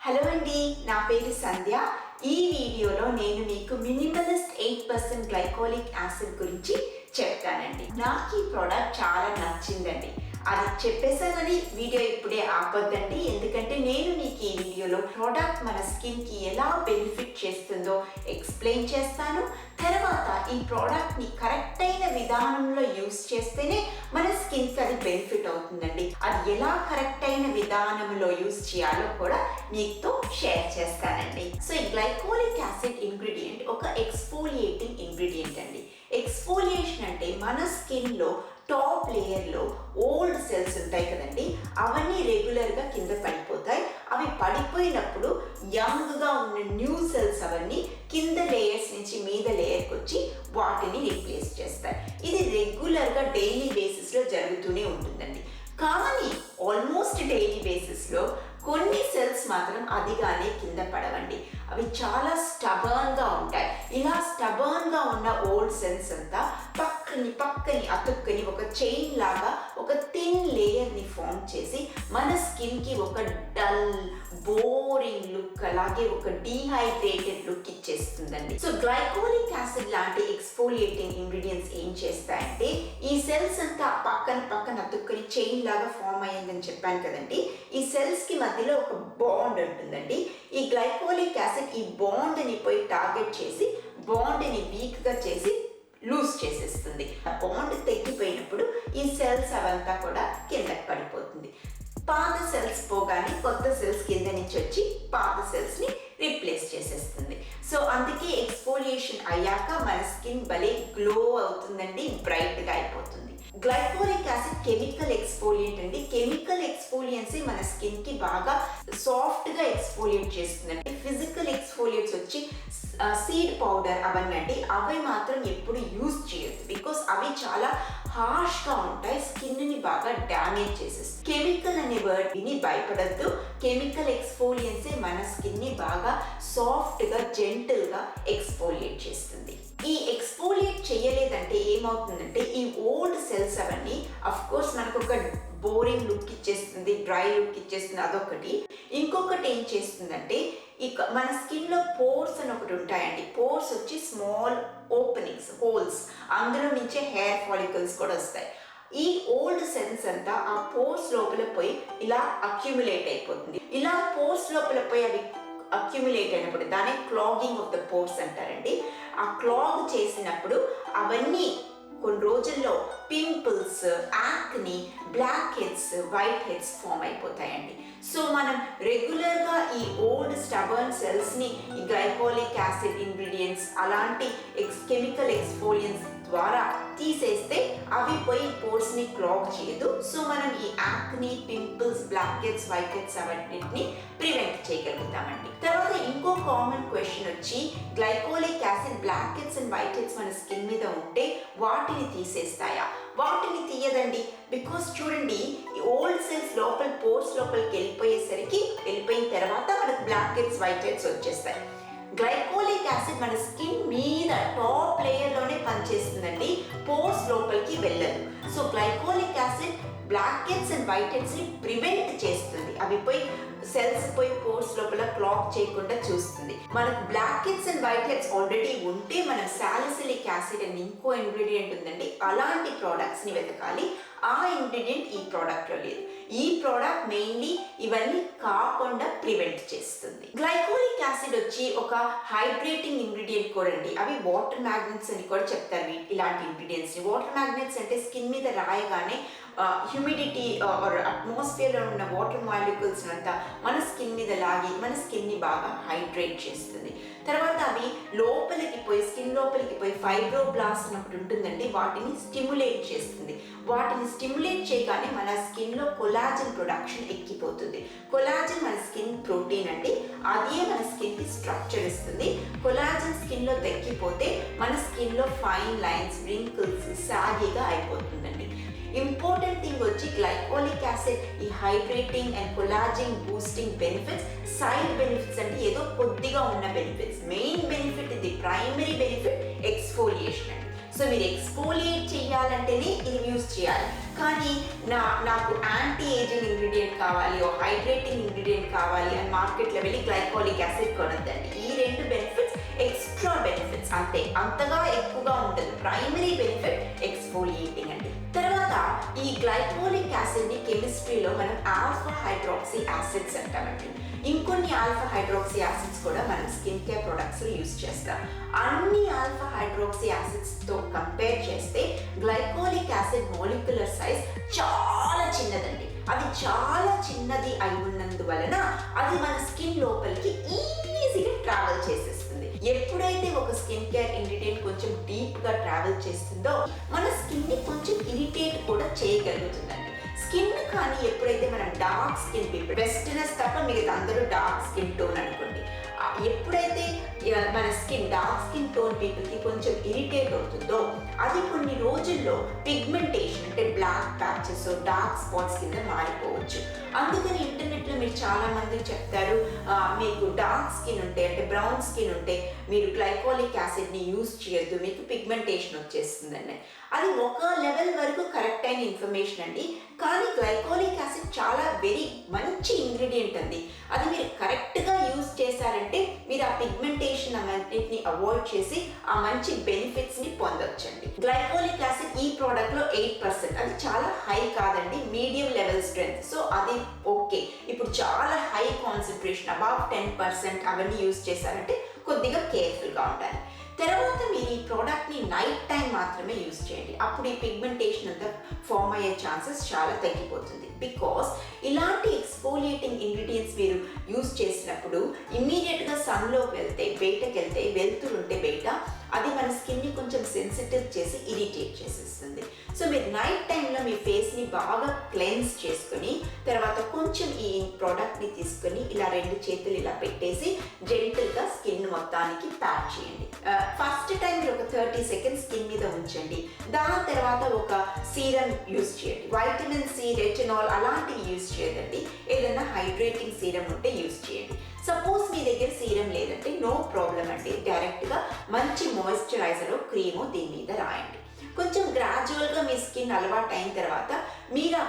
Hello అండి, నా పేరు సంధ్య. ఈ వీడియోలో నేను మీకు మినిమలిస్ట్ 8% గ్లైకోలిక్ యాసిడ్ గురించి చెప్తానండి. నాకు ఈ ప్రోడక్ట్ చాలా నచ్చిందండి. అది చెప్పేసానని వీడియో ఇప్పుడే ఆపొద్దండి, ఎందుకంటే నేను మీకు ఈ వీడియోలో ప్రోడక్ట్ మన స్కిన్కి ఎలా బెనిఫిట్ చేస్తుందో ఎక్స్ప్లెయిన్ చేస్తాను. తర్వాత ఈ ప్రోడక్ట్ని కరెక్ట్ అయిన విధానంలో యూస్ చేస్తేనే మన స్కిన్కి అది బెనిఫిట్ అవుతుందండి. అది ఎలా కరెక్ట్ అయిన విధానంలో యూస్ చేయాలో కూడా మీతో షేర్ చేస్తానండి. సో ఈ గ్లైకోలిక్ యాసిడ్ ఇంగ్రీడియంట్ ఒక ఎక్స్ఫోలియేటింగ్ ఇంగ్రీడియంట్ అండి. ఎక్స్ఫోలియేషన్ అంటే మన స్కిన్లో టాప్ లేయర్లో ఓల్డ్ సెల్స్ ఉంటాయి కదండి, అవన్నీ రెగ్యులర్గా కింద పడిపోతాయి. అవి పడిపోయినప్పుడు యంగ్గా ఉన్న న్యూ సెల్స్ అవన్నీ కింద లేయర్స్ నుంచి మీద లేయర్కి వచ్చి వాటిని రీప్లేస్ చేస్తాయి. ఇది రెగ్యులర్గా డైలీ బేసిస్లో జరుగుతూనే ఉంటుందండి. కానీ ఆల్మోస్ట్ డైలీ బేసిస్లో కొన్ని సెల్స్ మాత్రం అదిగానే కింద పడవండి. అవి చాలా స్టబర్న్గా ఉంటాయి. ఇలా స్టబర్న్గా ఉన్న ఓల్డ్ సెల్స్ అంతా పక్కని అతుక్కని ఒక చైన్ లాగా ఒక థిన్ లేయర్ని ఫామ్ చేసి మన స్కిన్కి ఒక డల్ బోరింగ్ లుక్, అలాగే ఒక డీహైడ్రేటెడ్ లుక్ ఇచ్చేస్తుందండి. సో గ్లైకోలిక్ యాసిడ్ లాంటి ఎక్స్ఫోలియేటింగ్ ఇంగ్రీడియంట్స్ ఏం చేస్తాయంటే ఈ సెల్స్ అంతా పక్కన అతుక్కని చైన్ లాగా ఫామ్ అయ్యిందని చెప్పాను కదండి. ఈ సెల్స్కి మధ్యలో ఒక బాండ్ ఉంటుందండి. ఈ గ్లైకోలిక్ యాసిడ్ ఈ బాండ్ని పోయి టార్గెట్ చేసి బాండ్ని వీక్గా చేసి లూజ్ చేసేస్తుంది. ఆ బాండ్ తెగిపోయినప్పుడు ఈ సెల్స్ అవంతా కూడా కిందకి పడిపోతుంది. పాత సెల్స్ పోగానే కొత్త సెల్స్ కింద నుంచి వచ్చి పాత సెల్స్ని రీప్లేస్ చేసేస్తుంది. సో అందుకే ఎక్స్ఫోలియేషన్ అయ్యాక మన స్కిన్ భలే గ్లో అవుతుందండి, బ్రైట్గా అయిపోతుంది. గ్లైకోలిక్ యాసిడ్ కెమికల్ ఎక్స్ఫోలియంట్ అండి. కెమికల్ ఎక్స్ఫోలియన్సీ మన స్కిన్కి బాగా సాఫ్ట్గా ఎక్స్ఫోలియేట్ చేస్తుందండి. ఫిజికల్ ఎక్స్ఫోలియేట్స్ వచ్చి సీడ్ పౌడర్ అవన్నీ అవి మాత్రం ఎప్పుడు యూజ్ చేయొద్దు, బికాస్ అవి చాలా హార్ష్గా ఉంటాయి, స్కిన్ని బాగా డ్యామేజ్ చేసేస్తుంది. కెమికల్ అనే వర్డ్ విని భయపడద్దు. కెమికల్ ఎక్స్ఫోలియన్సే మన స్కిన్ని బాగా సాఫ్ట్గా జెంటిల్గా ఎక్స్ఫోలియేట్ చేస్తుంది. ఈ ఎక్స్ఫోలియేట్ చేయలేదంటే ఏమవుతుందంటే ఈ ఓల్డ్ సెల్స్ అవన్నీ అఫ్ కోర్స్ మనకు ఒక బోరింగ్ లుక్ ఇచ్చేస్తుంది, డ్రై లుక్ ఇచ్చేస్తుంది, అదొకటి. ఇంకొకటి ఏం చేస్తుందంటే మన స్కిన్లో పోర్స్ అని ఒకటి ఉంటాయండి. పోర్స్ వచ్చి స్మాల్ ఓపెనింగ్స్, హోల్స్, అందులో నుంచే హెయిర్ ఫాలికల్స్ కూడా వస్తాయి. ఈ ఓల్డ్ సెల్స్ అంతా ఆ పోర్స్ లోపల పోయి ఇలా అక్యుములేట్ అయిపోతుంది. ఇలా పోర్స్ లోపల పోయి అవి అక్యుములేట్ అయినప్పుడు దాన్ని క్లాగింగ్ ఆఫ్ ద పోర్స్ అంటారండి. ఆ క్లాగ్ చేసినప్పుడు అవన్నీ కొన్ని రోజుల్లో pimples, acne, black heads, white heads form అయిపోతాయండి. సో మనం రెగ్యులర్గా ఈ ఓల్డ్ స్టబర్న్ సెల్స్ని ఈ గ్లైకోలిక్ యాసిడ్ ఇంగ్రీడియంట్స్ అలాంటి కెమికల్ ఎక్స్ఫోలియన్స్ ద్వారా తీసేస్తే అవి పోయి పోర్స్ని క్లాగ్ చేయదు. సో మనం ఈ acne, pimples, black heads, white heads అవన్నిటిని ప్రివెంట్ చేయగలుగుతామండి. తర్వాత ఇంకో కామన్ క్వశ్చన్ వచ్చి glycolic acid black heads and white heads మన స్కిన్ మీద ఉంటే వాటిని తీసేస్తాయా? వాటిని తీయదండి. బికాస్ చూడండి, ఈ ఓల్డ్ సెల్స్ లోపల పోర్స్ లోపలికి వెళ్ళిపోయిన తర్వాత మనకు బ్లాక్ హెడ్స్, వైట్ హెడ్స్ వచ్చేస్తాయి. గ్లైకోలిక్ యాసిడ్ మన స్కిన్ మీద టాప్ లేయర్లోనే పనిచేస్తుందండి, పోర్స్ లోపలికి వెళ్ళదు. So glycolic acid black heads and white హెడ్స్ని ప్రివెంట్ చేస్తుంది. అవి పోయి సెల్స్ పోయి పోర్స్ లోపల క్లాగ్ చేయకుండా చూస్తుంది. మనకు black heads and white heads already ఉంటే మనం సాలిసిలిక్ యాసిడ్ అని ఇంకో ఇంగ్రీడియంట్ ఉందండి, అలాంటి ప్రోడక్ట్స్ని వెతకాలి. ఆ ఇంగ్రీడియంట్ ఈ ప్రోడక్ట్లో లేదు. ఈ ప్రోడక్ట్ మెయిన్లీ ఇవన్నీ కాకుండా ప్రివెంట్ చేస్తుంది. గ్లైకోలిక్ యాసిడ్ వచ్చి ఒక హైడ్రేటింగ్ ఇంగ్రీడియంట్ కూడా అండి. అవి వాటర్ మ్యాగ్నెట్స్ అని కూడా చెప్తారు ఇలాంటి ఇంగ్రీడియంట్స్ని. వాటర్ మ్యాగ్నెట్స్ అంటే స్కిన్ మీద రాయగానే హ్యూమిడిటీ ఆర్ అట్మాస్ఫియర్లో ఉన్న వాటర్ మాలిక్యూల్స్ అంతా మన స్కిన్ మీద లాగి మన స్కిన్ని బాగా హైడ్రేట్ చేస్తుంది. తర్వాత అవి స్కిన్ లోపలికి పోయి ఫైబ్రోబ్లాస్ట్ అని ఒకటి ఉంటుందండి, వాటిని స్టిమ్యులేట్ చేస్తుంది. వాటిని స్టిమ్యులేట్ చేయగానే మన స్కిన్లో కొలాజన్ ప్రొడక్షన్ ఎక్కిపోతుంది. కొలాజన్ మన స్కిన్ ప్రోటీన్ అండి, అదే మన స్కిన్కి స్ట్రక్చర్ ఇస్తుంది. కొలాజన్ స్కిన్లో తగ్గిపోతే మన స్కిన్లో ఫైన్ లైన్స్, రింకిల్స్, సాగీగా అయిపోతుందండి. ఇంపార్టెంట్ థింగ్ వచ్చి గ్లైకోలిక్ యాసిడ్ ఈ hydrating and collagen boosting benefits, side benefits అంటే ఏదో కొద్దిగా ఉన్న బెనిఫిట్స్. మెయిన్ బెనిఫిట్, ఇది ప్రైమరీ బెనిఫిట్ ఎక్స్ఫోలియేషన్ అండి. సో మీరు ఎక్స్ఫోలియేట్ చేయాలంటేనే ఇది యూస్ చేయాలి. కానీ నాకు యాంటీ ఏజింగ్ ఇంగ్రీడియంట్ కావాలి, హైడ్రేటింగ్ ఇంగ్రీడియంట్ కావాలి అని మార్కెట్లో వెళ్ళి గ్లైకోలిక్ యాసిడ్ కొనద్దండి. ఈ రెండు బెనిఫిట్స్ ఎక్స్ట్రా బెనిఫిట్స్, అంతే, అంతగా ఎక్కువగా ఉంటుంది. ప్రైమరీ బెనిఫిట్ ఎక్స్ఫోలియేటింగ్ అండి. తర్వాత ఈ గ్లైకోలిక్ యాసిడ్ ని కెమిస్ట్రీలో మనం ఆల్ఫా హైడ్రాక్సీ యాసిడ్స్ అంటామండి. ఇంకొన్ని ఆల్ఫా హైడ్రాక్సీ యాసిడ్స్ కూడా మనం స్కిన్ కేర్ ప్రొడక్ట్స్ లో యూస్ చేస్తాం. అన్ని ఆల్ఫా హైడ్రాక్సీ యాసిడ్స్ తో కంపేర్ చేస్తే గ్లైకోలిక్ యాసిడ్ మోలిక్యులర్ సైజ్ చాలా చిన్నదండి. అది చాలా చిన్నది అయి ఉన్నందువలన అది మన స్కిన్ లోపలికి ఈజీగా ట్రావెల్ చేసేస్తుంది. ఎప్పుడైతే ఒక స్కిన్ కేర్ ఇంగ్రీడియంట్ కొంచెం డీప్ గా ట్రావెల్ చేస్తుందో మన స్కిన్ ని కొంచెం ఇరిటేట్ కూడా చేయగలుగుతుందండి. స్కిన్ కానీ ఎప్పుడైతే మనం డార్క్ స్కిన్ పీపుల్, వెస్టర్నర్స్ తప్ప మిగతా అందరూ డార్క్ స్కిన్ టోన్ అనుకోండి, ఎప్పుడైతే మన స్కిన్ డార్క్ స్కిన్ టోన్ పీపుల్కి కొంచెం ఇరిటేట్ అవుతుందో అది కొన్ని రోజుల్లో పిగ్మెంటేషన్ అంటే బ్లాక్ ప్యాచెస్, డార్క్ స్పాట్స్ కింద మారిపోవచ్చు. అందుకని ఇంటర్నెట్లో మీరు చాలా మంది చెప్తారు, మీకు డార్క్ స్కిన్ ఉంటే అంటే బ్రౌన్ స్కిన్ ఉంటే మీరు గ్లైకోలిక్ యాసిడ్ని యూస్ చేయొద్దు, మీకు పిగ్మెంటేషన్ వచ్చేస్తుందండి. అది ఒక లెవెల్ వరకు కరెక్ట్ అయిన ఇన్ఫర్మేషన్ అండి. కానీ గ్లైకోలిక్ యాసిడ్ చాలా వెరీ మంచి ఇంగ్రీడియంట్ అండి. అది మీరు కరెక్ట్గా యూస్ చేశారంటే మీరు ఆ పిగ్మెంటేషన్ అన్నిటిని అవాయిడ్ చేసి ఆ మంచి బెనిఫిట్స్ని పొందొచ్చండి. గ్లైకోలిక్ యాసిడ్ ఈ ప్రోడక్ట్లో 8%, అది చాలా హై కాదండి, మీడియం లెవెల్ స్ట్రెంత్. సో అది ఓకే. ఇప్పుడు చాలా హై కాన్సన్ట్రేషన్ అబౌవ్ 10% అవన్నీ యూస్ చేశారంటే కొద్దిగా కేర్ఫుల్గా ఉండాలి. తర్వాత మీరు ఈ ప్రోడక్ట్ని నైట్ టైం మాత్రమే యూస్ చేయండి. అప్పుడు ఈ పిగ్మెంటేషన్ అంతా ఫామ్ అయ్యే ఛాన్సెస్ చాలా తగ్గిపోతుంది. బికాస్ ఇలాంటి ఎక్స్ఫోలియేటింగ్ ఇంగ్రీడియంట్స్ మీరు యూస్ చేసినప్పుడు ఇమ్మీడియట్గా సన్లోకి బయటకు వెళ్తే వెళ్తుంటే బయట అది మన స్కిన్ని కొంచెం సెన్సిటివ్ చేసి ఇరిటేట్ చేసేస్తుంది. సో మీరు నైట్ టైంలో మీ ఫేస్ని బాగా క్లెన్స్ చేసుకొని తర్వాత కొంచెం ఈ ప్రోడక్ట్ని తీసుకొని ఇలా 2 చేతులు ఇలా పెట్టేసి జెంటిల్గా స్కిన్ మొత్తానికి ప్యాక్ చేయండి. ఫస్ట్ టైం మీరు ఒక 30 సెకండ్స్ స్కిన్ మీద ఉంచండి. దాని తర్వాత ఒక సీరం యూస్ చేయండి. వైటమిన్ సి, రెటినాల్ అలాంటివి యూస్ చేయదండి. ఏదైనా హైడ్రేటింగ్ సీరం ఉంటే యూస్ చేయండి. సపోజ్ మీ దగ్గర సీరం లేదంటే నో ప్రాబ్లం అండి, డైరెక్ట్గా మంచి మాయిశ్చరైజర్ క్రీము దీని మీద రాయండి. కొంచెం గ్రాడ్యువల్గా మీ స్కిన్ అలవాటు అయిన తర్వాత మీరు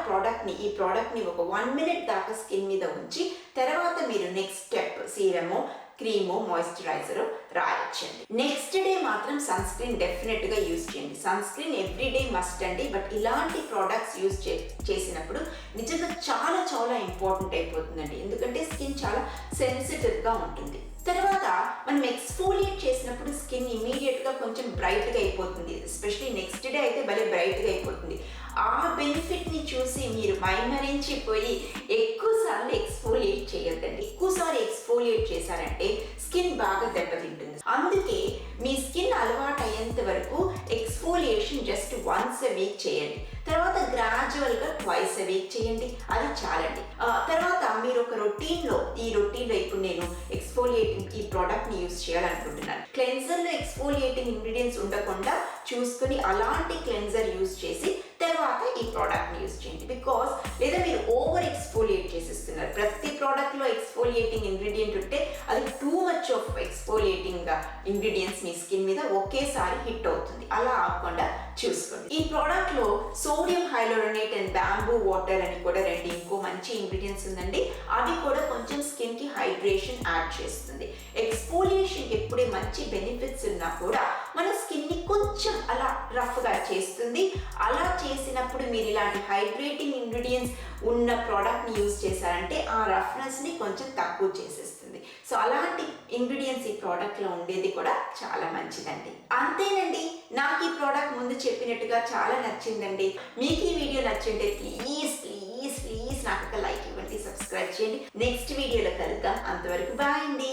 ఈ ప్రోడక్ట్ని ఒక 1 మినిట్ దాకా స్కిన్ మీద ఉంచి తర్వాత మీరు next step serum, cream, moisturiser రాయొచ్చండి. నెక్స్ట్ డే మాత్రం సన్ స్క్రీన్ డెఫినెట్గా యూస్ చేయండి. సన్ స్క్రీన్ ఎవ్రీడే మస్ట్ అండి. బట్ ఇలాంటి ప్రోడక్ట్స్ యూస్ చేసినప్పుడు నిజంగా చాలా చాలా ఇంపార్టెంట్ అయిపోతుందండి. ఎందుకంటే స్కిన్ చాలా సెన్సిటివ్గా ఉంటుంది. తర్వాత మనం ఎక్స్ఫోలియేట్ చేసినప్పుడు స్కిన్ ఇమీడియట్గా కొంచెం బ్రైట్గా అయిపోతుంది. ఎస్పెషలీ నెక్స్ట్ డే అయితే భలే బ్రైట్గా అయిపోతుంది. ఆ బెనిఫిట్ని చూసి మీరు మైమరించిపోయి ఎక్కువసార్లు ఎక్స్ఫోలియేట్ చేయొద్దండి. ఎక్కువసార్లు ఎక్స్ఫోలియేట్ చేశారంటే స్కిన్ బాగా దెబ్బతింటుంది. అందుకే మీ స్కిన్ అలవాటు అయ్యేంత వరకు exfoliation just once a week చేయండి. తర్వాత గ్రాడ్యువల్గా ట్వైస్ ఎ వీక్ చేయండి, అది చాలండి. తర్వాత మీరు ఒక రొటీన్లో ఇప్పుడు నేను ఎక్స్ఫోలియేటింగ్ ఈ ప్రోడక్ట్ని యూస్ చేయాలనుకుంటున్నాను. క్లెన్జర్లో ఎక్స్ఫోలియేటింగ్ ఇంగ్రీడియంట్స్ ఉండకుండా చూసుకుని అలాంటి క్లెన్జర్ యూస్ చేసి తర్వాత ఈ ప్రోడక్ట్ని యూస్ చేయండి. బికాస్ లేదా మీరు ఓవర్ ఎక్స్ఫోలియేట్ చేసేస్తున్నారు. ప్రతి ప్రోడక్ట్లో ఎక్స్ఫోలియేటింగ్ ఇంగ్రీడియంట్ ఉంటే అది too much of exfoliating ingredients me skin మీద ఒకేసారి హిట్ అవుతుంది. అలా అవ్వకుండా చూసుకోండి. ఈ ప్రోడక్ట్లో సోడియం హైలోరోనేట్ అండ్ బ్యాంబూ వాటర్ అని కూడా 2 ఇంకో మంచి ఇంగ్రీడియంట్స్ ఉందండి. అవి కూడా కొంచెం స్కిన్కి హైడ్రేషన్ యాడ్ చేస్తుంది. ఎక్స్ఫోలియేషన్ ఎప్పుడే మంచి బెనిఫిట్స్ ఉన్నా కూడా మన స్కిన్ని కొంచెం అలా రఫ్గా చేస్తుంది. అలా చేసినప్పుడు మీరు ఇలాంటి హైడ్రేటింగ్ ఇంగ్రీడియంట్స్ ఉన్న ప్రోడక్ట్ని యూజ్ చేశారంటే ఆ రఫ్నెస్ని కొంచెం తక్కువ చేసేస్తుంది. సో అలాంటి ఇంగ్రీడియంట్స్ ఈ ప్రోడక్ట్లో ఉండేది కూడా చాలా మంచిదండి. అంతేనండి, నాకు ఈ ప్రోడక్ట్ ముందు చెప్పినట్టుగా చాలా నచ్చిందండి. మీకు ఈ వీడియో నచ్చింటే ప్లీజ్ ప్లీజ్ ప్లీజ్ నాకు ఒక లైక్ ఇవ్వండి, సబ్స్క్రైబ్ చేయండి. నెక్స్ట్ వీడియోలో కలుద్దాం. అంతవరకు బాయ్ అండి.